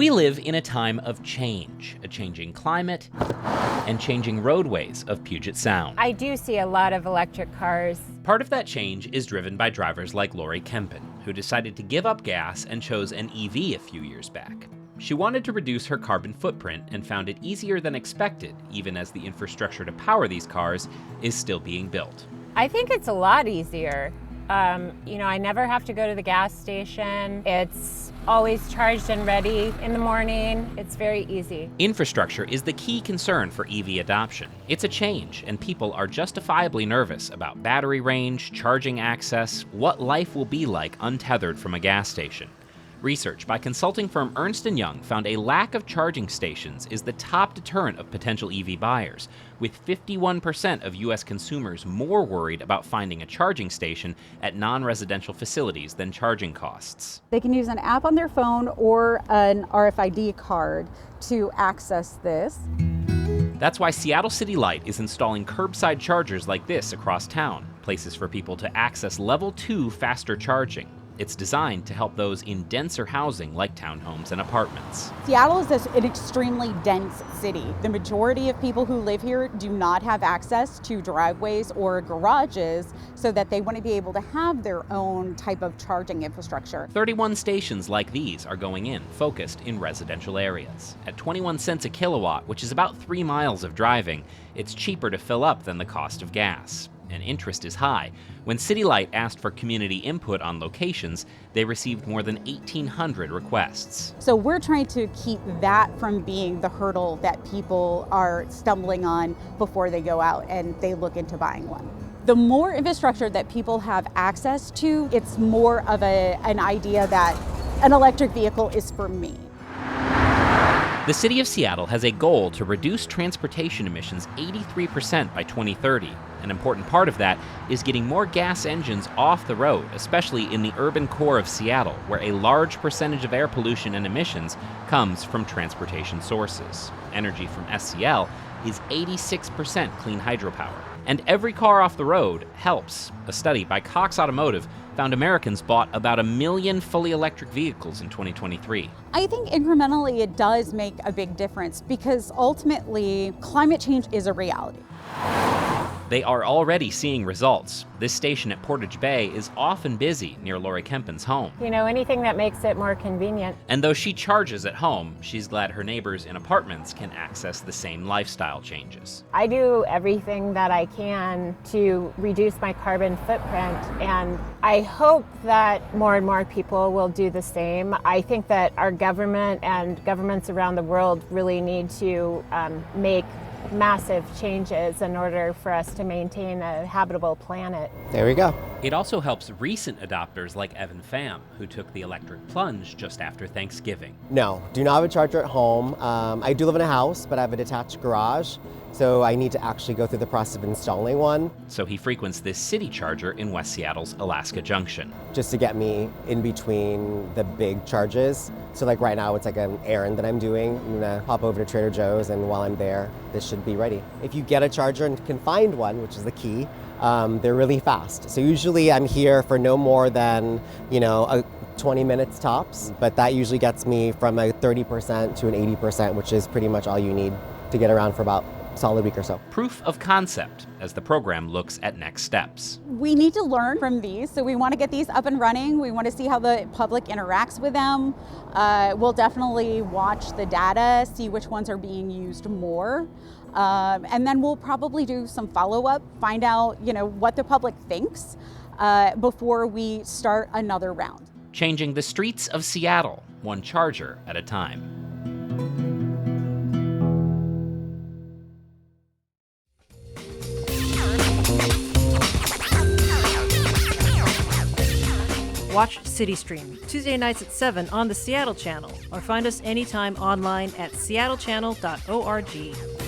We live in a time of change, a changing climate, and changing roadways of Puget Sound. I do see a lot of electric cars. Part of that change is driven by drivers like Lori Kempen, who decided to give up gas and chose an EV a few years back. She wanted to reduce her carbon footprint and found it easier than expected, even as the infrastructure to power these cars is still being built. I think it's a lot easier. I never have to go to the gas station. It's always charged and ready in the morning. It's very easy. Infrastructure is the key concern for EV adoption. It's a change, and people are justifiably nervous about battery range, charging access, what life will be like untethered from a gas station. Research by consulting firm Ernst & Young found a lack of charging stations is the top deterrent of potential EV buyers, with 51% of U.S. consumers more worried about finding a charging station at non-residential facilities than charging costs. They can use an app on their phone or an RFID card to access this. That's why Seattle City Light is installing curbside chargers like this across town, places for people to access level 2 faster charging. It's designed to help those in denser housing like townhomes and apartments. Seattle is an extremely dense city. The majority of people who live here do not have access to driveways or garages, so that they want to be able to have their own type of charging infrastructure. 31 stations like these are going in, focused in residential areas. At 21 cents a kilowatt, which is about 3 miles of driving, it's cheaper to fill up than the cost of gas. And interest is high. When City Light asked for community input on locations, they received more than 1,800 requests. So we're trying to keep that from being the hurdle that people are stumbling on before they go out and they look into buying one. The more infrastructure that people have access to, it's more of an idea that an electric vehicle is for me. The City of Seattle has a goal to reduce transportation emissions 83% by 2030. An important part of that is getting more gas engines off the road, especially in the urban core of Seattle, where a large percentage of air pollution and emissions comes from transportation sources. Energy from SCL is 86% clean hydropower. And every car off the road helps. A study by Cox Automotive found Americans bought about 1 million fully electric vehicles in 2023. I think incrementally it does make a big difference, because ultimately climate change is a reality. They are already seeing results. This station at Portage Bay is often busy near Lori Kempen's home. Anything that makes it more convenient. And though she charges at home, she's glad her neighbors in apartments can access the same lifestyle changes. I do everything that I can to reduce my carbon footprint, and I hope that more and more people will do the same. I think that our government and governments around the world really need to make massive changes in order for us to maintain a habitable planet. There we go. It also helps recent adopters like Evan Pham, who took the electric plunge just after Thanksgiving. No, do not have a charger at home. I do live in a house, but I have a detached garage, so I need to actually go through the process of installing one. So he frequents this city charger in West Seattle's Alaska Junction. Just to get me in between the big charges. So like right now it's like an errand that I'm doing. I'm gonna hop over to Trader Joe's, and while I'm there, this should be ready. If you get a charger and can find one, which is the key, they're really fast. So usually I'm here for no more than, 20 minutes tops, but that usually gets me from a 30% to an 80%, which is pretty much all you need to get around for about a solid week or so. Proof of concept as the program looks at next steps. We need to learn from these, so we want to get these up and running. We want to see how the public interacts with them. We'll definitely watch the data, see which ones are being used more. And then we'll probably do some follow-up, find out, what the public thinks before we start another round. Changing the streets of Seattle, one charger at a time. Watch City Stream Tuesday nights at 7 on the Seattle Channel, or find us anytime online at seattle.gov.